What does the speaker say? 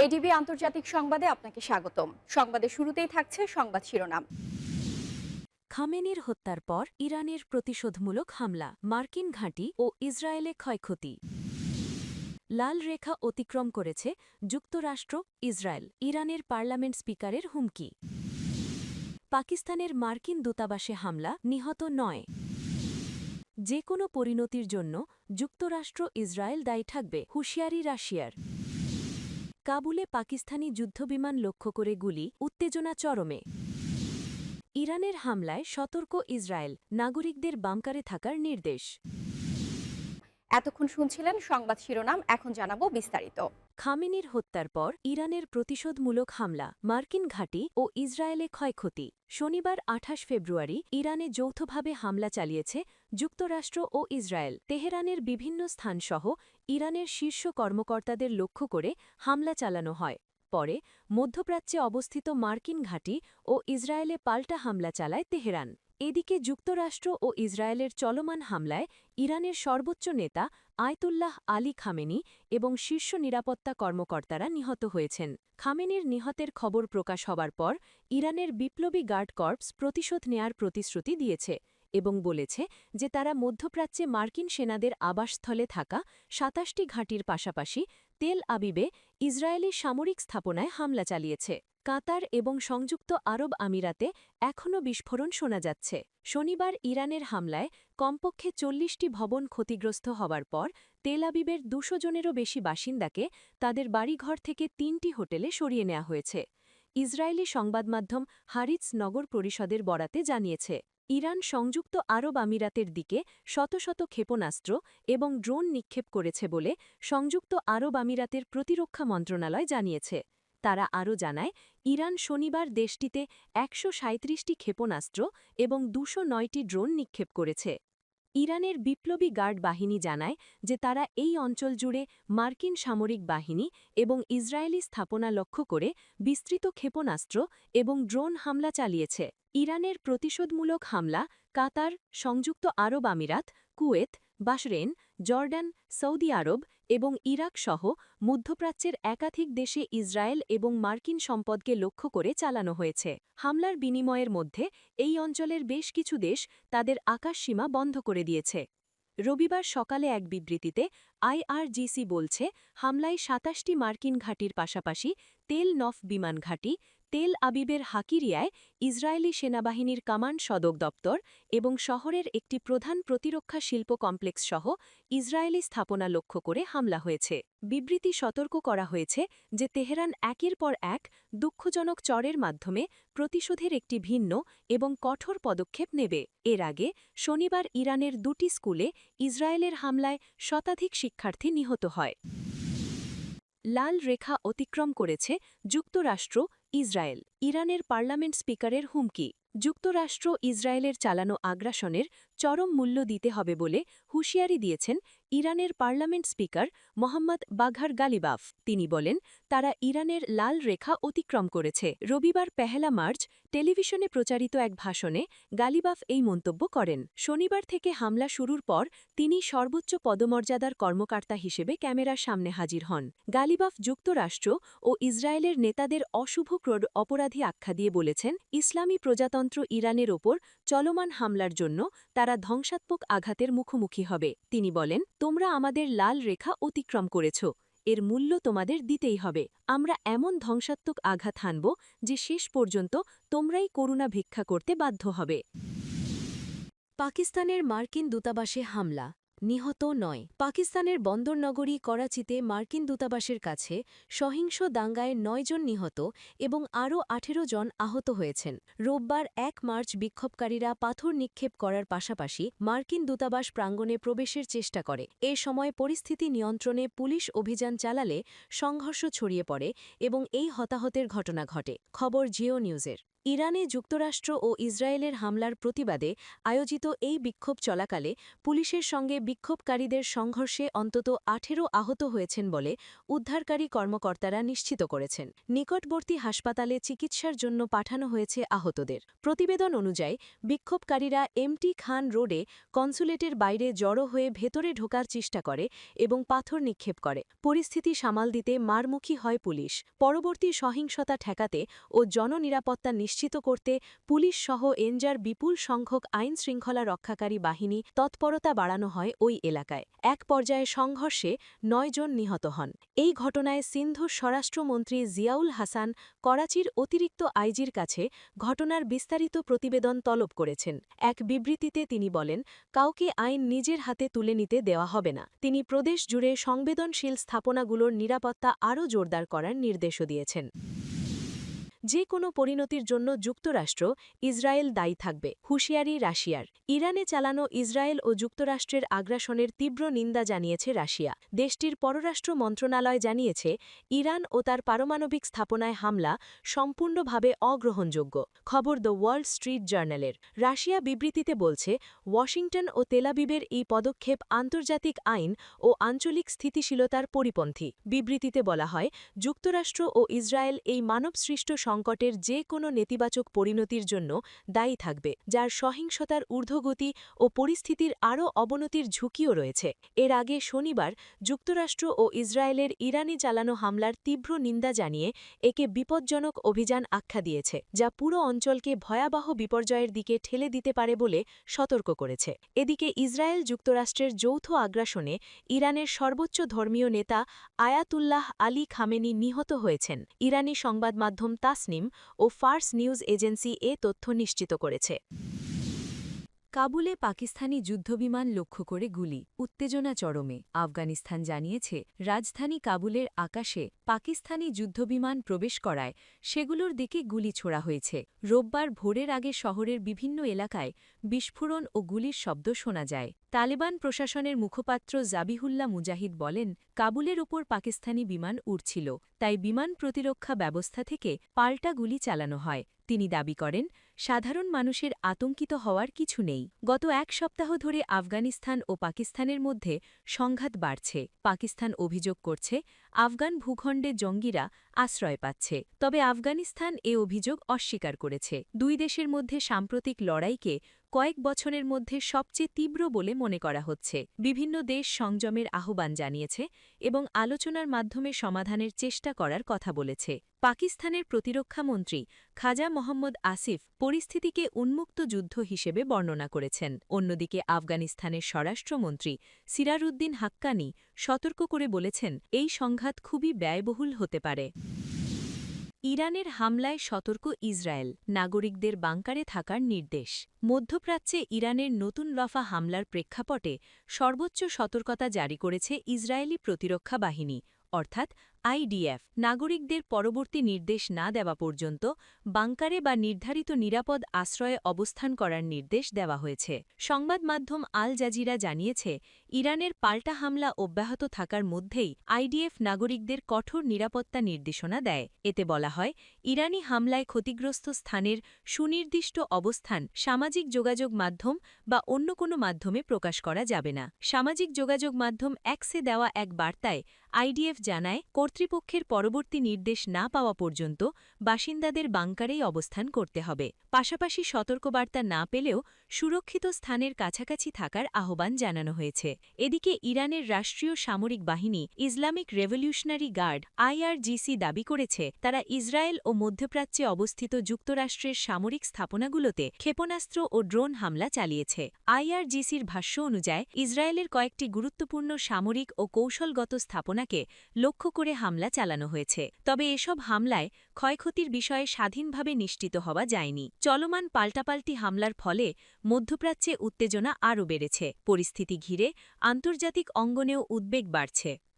ADB আন্তর্জাতিক সংবাদে আপনাকে স্বাগতম। সংবাদের শুরুতেই থাকছে সংবাদ শিরোনাম। খামেনির হত্যার পর ইরানের প্রতিশোধমূলক হামলা, মার্কিন ঘাঁটি ও ইসরায়েলে ক্ষয়ক্ষতি। লাল রেখা অতিক্রম করেছে যুক্তরাষ্ট্র, ইসরায়েল, ইরানের পার্লামেন্ট স্পিকারের হুমকি। পাকিস্তানের মার্কিন দূতাবাসে হামলা, নিহত ৯। যে কোনো পরিণতির জন্য যুক্তরাষ্ট্র, ইসরায়েল দায়ী থাকবে, হুঁশিয়ারি রাশিয়ার। কাবুলে পাকিস্তানি যুদ্ধবিমান লক্ষ্য করে গুলি, উত্তেজনা চরমে। ইরানের হামলায় সতর্ক ইসরায়েল, নাগরিকদের বাংকারে থাকার নির্দেশ। এতক্ষণ শুনছিলেন সংবাদ শিরোনাম, এখন জানাবো বিস্তারিত। খামেনির হত্যার পর ইরানের প্রতিশোধমূলক হামলা, মার্কিন ঘাঁটি ও ইসরায়েলে ক্ষয়ক্ষতি। শনিবার ২৮ ফেব্রুয়ারি ইরানে যৌথভাবে হামলা চালিয়েছে যুক্তরাষ্ট্র ও ইসরায়েল। তেহরানের বিভিন্ন স্থানসহ ইরানের শীর্ষ কর্মকর্তাদের লক্ষ্য করে হামলা চালানো হয়। পরে মধ্যপ্রাচ্যে অবস্থিত মার্কিন ঘাঁটি ও ইসরায়েলে পাল্টা হামলা চালায় তেহরান। এদিকে যুক্তরাষ্ট্র ও ইসরায়েলের চলমান হামলায় ইরানের সর্বোচ্চ নেতা আয়তুল্লাহ আলী খামেনি এবং শীর্ষ নিরাপত্তা কর্মকর্তারা নিহত হয়েছেন। খামেনির নিহতের খবর প্রকাশ হবার পর ইরানের বিপ্লবী গার্ড কর্পস প্রতিশোধ নেয়ার প্রতিশ্রুতি দিয়েছে এবং বলেছে যে তারা মধ্যপ্রাচ্যে মার্কিন সেনাদের আবাসস্থলে থাকা ২৭টি ঘাঁটির পাশাপাশি তেল আবিবে ইসরায়েলি সামরিক স্থাপনায় হামলা চালিয়েছে। কাতার এবং সংযুক্ত আরব আমিরাতে এখনও বিস্ফোরণ শোনা যাচ্ছে। শনিবার ইরানের হামলায় কমপক্ষে ৪০টি ভবন ক্ষতিগ্রস্ত হবার পর তেল আবিবের ২০০ জনেরও বেশি বাসিন্দাকে তাদের বাড়িঘর থেকে ৩টি হোটেলে সরিয়ে নেওয়া হয়েছে। ইসরায়েলি সংবাদমাধ্যম হারিৎজ নগর পরিষদের বরাতে জানিয়েছে, ইরান সংযুক্ত আরব আমিরাতের দিকে শত শত ক্ষেপণাস্ত্র এবং ড্রোন নিক্ষেপ করেছে বলে সংযুক্ত আরব আমিরাতের প্রতিরক্ষা মন্ত্রণালয় জানিয়েছে। তারা আরও জানায়, ইরান শনিবার দেশটিতে ১৩৭টি ক্ষেপণাস্ত্র এবং ২০৯টি ড্রোন নিক্ষেপ করেছে। ইরানের বিপ্লবী গার্ড বাহিনী জানায় যে তারা এই অঞ্চল জুড়ে মার্কিন সামরিক বাহিনী এবং ইসরায়েলি স্থাপনা লক্ষ্য করে বিস্তৃত ক্ষেপণাস্ত্র এবং ড্রোন হামলা চালিয়েছে। ইরানের প্রতিশোধমূলক হামলা কাতার, সংযুক্ত আরব আমিরাত, কুয়েত, বাহরেইন, জর্ডান, সৌদি আরব এবং ইরাক সহ মধ্যপ্রাচ্যের একাধিক দেশে ইসরায়েল এবং মার্কিন সম্পদকে লক্ষ্য করে চালানো হয়েছে। হামলার বিনিময়ের মধ্যে এই অঞ্চলের বেশ কিছু দেশ তাদের আকাশসীমা বন্ধ করে দিয়েছে। রবিবার সকালে এক বিবৃতিতে আইআরজিসি বলছে, হামলায় ২৭টি মার্কিন ঘাঁটির পাশাপাশি তেল নফ বিমান ঘাঁটি, তেল আবিবের হাকিরিয়ায় ইসরায়েলি সেনাবাহিনীর কামান্ড সদর দপ্তর এবং শহরের একটি প্রধান প্রতিরক্ষা শিল্প কমপ্লেক্স সহ ইসরায়েলি স্থাপনা লক্ষ্য করে হামলা হয়েছে। বিবৃতি সতর্ক করা হয়েছে যে তেহরান একের পর এক দুঃখজনক চরের মাধ্যমে প্রতিশোধের একটি ভিন্ন এবং কঠোর পদক্ষেপ নেবে। এর আগে শনিবার ইরানের ২টি স্কুলে ইসরায়েলের হামলায় শতাধিক শিক্ষার্থী নিহত হয়। লাল রেখা অতিক্রম করেছে যুক্তরাষ্ট্র, ইসরায়েল, ইরানের পার্লামেন্ট স্পিকারের হুমকি। যুক্তরাষ্ট্র ইসরায়েলের চালানো আগ্রাসনের চরম মূল্য দিতে হবে বলে হুঁশিয়ারি দিয়েছেন ইরানের পার্লামেন্ট স্পিকার মোহাম্মদ বাঘার গালিবাফ। তিনি বলেন, তারা ইরানের লাল রেখা অতিক্রম করেছে। রবিবার ১ মার্চ টেলিভিশনে প্রচারিত এক ভাষণে গালিবাফ এই মন্তব্য করেন। শনিবার থেকে হামলা শুরুর পর তিনি সর্বোচ্চ পদমর্যাদার কর্মকর্তা হিসেবে ক্যামেরার সামনে হাজির হন। গালিবাফ যুক্তরাষ্ট্র ও ইসরায়েলের নেতাদের অশুভ অপরাধী আখ্যা দিয়ে বলেছেন, ইসলামী প্রজাতন্ত্র ইরানের ওপর চলমান হামলার জন্য তারা ধ্বংসাত্মক আঘাতের মুখোমুখি হবে। তিনি বলেন, তোমরা আমাদের লাল রেখা অতিক্রম করেছ, এর মূল্য তোমাদের দিতেই হবে। আমরা এমন ধ্বংসাত্মক আঘাত হানব যে শেষ পর্যন্ত তোমরাই করুণা ভিক্ষা করতে বাধ্য হবে। পাকিস্তানের মার্কিন দূতাবাসে হামলা, নিহত ৯। পাকিস্তানের বন্দরনগরী করাচিতে মার্কিন দূতাবাসের কাছে সহিংস দাঙ্গায় ৯ জন নিহত এবং আরও ১৮ জন আহত হয়েছেন। রোববার ১ মার্চ বিক্ষোভকারীরা পাথর নিক্ষেপ করার পাশাপাশি মার্কিন দূতাবাস প্রাঙ্গণে প্রবেশের চেষ্টা করে। এ সময় পরিস্থিতি নিয়ন্ত্রণে পুলিশ অভিযান চালালে সংঘর্ষ ছড়িয়ে পড়ে এবং এই হতাহতের ঘটনা ঘটে। খবর জিও নিউজের। ইরানে যুক্তরাষ্ট্র ও ইসরায়েলের হামলার প্রতিবাদে আয়োজিত এই বিক্ষোভ চলাকালে পুলিশের সঙ্গে বিক্ষোভকারীদের সংঘর্ষে অন্তত ১৮ আহত হয়েছেন বলে উদ্ধারকারী কর্মকর্তারা নিশ্চিত করেছেন। নিকটবর্তী হাসপাতালে চিকিৎসার জন্য পাঠানো হয়েছে আহতদের। প্রতিবেদন অনুযায়ী বিক্ষোভকারীরা এমটি খান রোডে কনসুলেটের বাইরে জড়ো হয়ে ভেতরে ঢোকার চেষ্টা করে এবং পাথর নিক্ষেপ করে। পরিস্থিতি সামাল দিতে মারমুখী হয় পুলিশ। পরবর্তী সহিংসতা ঠেকাতে ও জননিরাপত্তা নিশ্চিত করতে পুলিশসহ এনজার বিপুল সংখ্যক আইন শৃঙ্খলা রক্ষাকারী বাহিনী তৎপরতা বাড়ানো হয় ওই এলাকায়। এক পর্যায়ে সংঘর্ষে ৯ জন নিহত হন। এই ঘটনায় সিন্ধুর স্বরাষ্ট্রমন্ত্রী জিয়াউল হাসান করাচির অতিরিক্ত আইজির কাছে ঘটনার বিস্তারিত প্রতিবেদন তলব করেছেন। এক বিবৃতিতে তিনি বলেন, কাউকে আইন নিজের হাতে তুলে নিতে দেওয়া হবে না। তিনি প্রদেশ জুড়ে সংবেদনশীল স্থাপনাগুলোর নিরাপত্তা আরও জোরদার করার নির্দেশও দিয়েছেন। যে কোনো পরিণতির জন্য যুক্তরাষ্ট্র, ইসরায়েল দায়ী থাকবে, হুঁশিয়ারি রাশিয়ার। ইরানে চালানো ইসরায়েল ও যুক্তরাষ্ট্রের আগ্রাসনের তীব্র নিন্দা জানিয়েছে রাশিয়া। দেশটির পররাষ্ট্র মন্ত্রণালয় জানিয়েছে, ইরান ও তার পারমাণবিক স্থাপনায় হামলা সম্পূর্ণভাবে অগ্রহণযোগ্য। খবর দ্য ওয়াল স্ট্রিট জার্নালের। রাশিয়া বিবৃতিতে বলছে, ওয়াশিংটন ও তেলাবিবের এই পদক্ষেপ আন্তর্জাতিক আইন ও আঞ্চলিক স্থিতিশীলতার পরিপন্থী। বিবৃতিতে বলা হয়, যুক্তরাষ্ট্র ও ইসরায়েল এই মানবসৃষ্ট সংকটের যে কোনো নেতিবাচক পরিণতির জন্য দায়ী থাকবে, যার সহিংসতার ঊর্ধ্বগতি ও পরিস্থিতির আরও অবনতির ঝুঁকিও রয়েছে। এর আগে শনিবার যুক্তরাষ্ট্র ও ইসরায়েলের ইরানে চালানো হামলার তীব্র নিন্দা জানিয়ে একে বিপজ্জনক অভিযান আখ্যা দিয়েছে, যা পুরো অঞ্চলকে ভয়াবহ বিপর্যয়ের দিকে ঠেলে দিতে পারে বলে সতর্ক করেছে। এদিকে ইসরায়েল যুক্তরাষ্ট্রের যৌথ আগ্রাসনে ইরানের সর্বোচ্চ ধর্মীয় নেতা আয়াতুল্লাহ আলী খামেনি নিহত হয়েছেন। ইরানি সংবাদ মাধ্যম তাসনিম ও ফার্স নিউজ এজেন্সি এ তথ্য নিশ্চিত করেছে। কাবুলে পাকিস্তানি যুদ্ধবিমান লক্ষ্য করে গুলি, উত্তেজনা চরমে। আফগানিস্তান জানিয়েছে, রাজধানী কাবুলের আকাশে পাকিস্তানি যুদ্ধবিমান প্রবেশ করায় সেগুলোর দিকে গুলি ছোড়া হয়েছে। রোববার ভোরের আগে শহরের বিভিন্ন এলাকায় বিস্ফোরণ ও গুলির শব্দ শোনা যায়। তালেবান প্রশাসনের মুখপাত্র জাবিহুল্লাহ মুজাহিদ বলেন, কাবুলের ওপর পাকিস্তানি বিমান উড়ছিল, তাই বিমান প্রতিরক্ষা ব্যবস্থা থেকে পাল্টা গুলি চালানো হয়। তিনি দাবি করেন, সাধারণ মানুষের আতঙ্কিত হওয়ার কিছু নেই। গত এক সপ্তাহ ধরে আফগানিস্তান ও পাকিস্তানের মধ্যে সংঘাত বাড়ছে। পাকিস্তান অভিযোগ করছে, আফগান ভূখণ্ডে জঙ্গিরা আশ্রয় পাচ্ছে। তবে আফগানিস্তান এ অভিযোগ অস্বীকার করেছে। দুই দেশের মধ্যে সাম্প্রতিক লড়াইকে কয়েক বছরের মধ্যে সবচেয়ে তীব্র বলে মনে করা হচ্ছে। বিভিন্ন দেশ সংযমের আহ্বান জানিয়েছে এবং আলোচনার মাধ্যমে সমাধানের চেষ্টা করার কথা বলেছে। পাকিস্তানের প্রতিরক্ষামন্ত্রী খাজা মোহাম্মদ আসিফ পরিস্থিতিকে উন্মুক্ত যুদ্ধ হিসেবে বর্ণনা করেছেন। অন্যদিকে আফগানিস্তানের স্বরাষ্ট্রমন্ত্রী সিরারউদ্দিন হাক্কানি সতর্ক করে বলেছেন, এই সংঘাত খুবই ব্যয়বহুল হতে পারে। ইরানের হামলায় সতর্ক ইসরায়েল, নাগরিকদের বাংকারে থাকার নির্দেশ। মধ্যপ্রাচ্যে ইরানের নতুন রফা হামলার প্রেক্ষাপটে সর্বোচ্চ সতর্কতা জারি করেছে ইসরায়েলি প্রতিরক্ষা বাহিনী, অর্থাৎ আইডিএফ। নাগরিকদের পরবর্তী নির্দেশ না দেওয়া পর্যন্ত বাংকারে বা নির্ধারিত নিরাপদ আশ্রয়ে অবস্থান করার নির্দেশ দেওয়া হয়েছে। সংবাদ মাধ্যম আল জাজিরা জানিয়েছে, ইরানের পাল্টা হামলা অব্যাহত থাকার মধ্যেই আইডিএফ নাগরিকদের কঠোর নিরাপত্তা নির্দেশনা দেয়। এতে বলা হয়, ইরানি হামলায় ক্ষতিগ্রস্ত স্থানের সুনির্দিষ্ট অবস্থান সামাজিক যোগাযোগ মাধ্যম বা অন্য কোনো মাধ্যমে প্রকাশ করা যাবে না। সামাজিক যোগাযোগ মাধ্যম এক্সে দেওয়া এক বার্তায় আইডিএফ জানায়, কর্তৃপক্ষের পরবর্তী নির্দেশ না পাওয়া পর্যন্ত বাসিন্দাদের বাংকারেই অবস্থান করতে হবে। পাশাপাশি সতর্কবার্তা না পেলেও সুরক্ষিত স্থানের কাছাকাছি থাকার আহ্বান জানানো হয়েছে। এদিকে ইরানের রাষ্ট্রীয় সামরিক বাহিনী ইসলামিক রেভলিউশনারি গার্ড আইআরজিসি দাবি করেছে, তারা ইসরায়েল ও মধ্যপ্রাচ্যে অবস্থিত যুক্তরাষ্ট্রের সামরিক স্থাপনাগুলোতে ক্ষেপণাস্ত্র ও ড্রোন হামলা চালিয়েছে। আইআরজিসির ভাষ্য অনুযায়ী ইসরায়েলের কয়েকটি গুরুত্বপূর্ণ সামরিক ও কৌশলগত স্থাপনাকে লক্ষ্য করে হামলা চালানো হয়েছে। তবে এসব হামলায় ক্ষয়ক্ষতির বিষয়ে স্বাধীনভাবে নিশ্চিত হওয়া যায়নি। চলমান পাল্টাপাল্টি হামলার ফলে মধ্যপ্রাচ্যে উত্তেজনা আরও বেড়েছে। পরিস্থিতি ঘিরে আন্তর্জাতিক অঙ্গনেও উদ্বেগ বাড়ছে।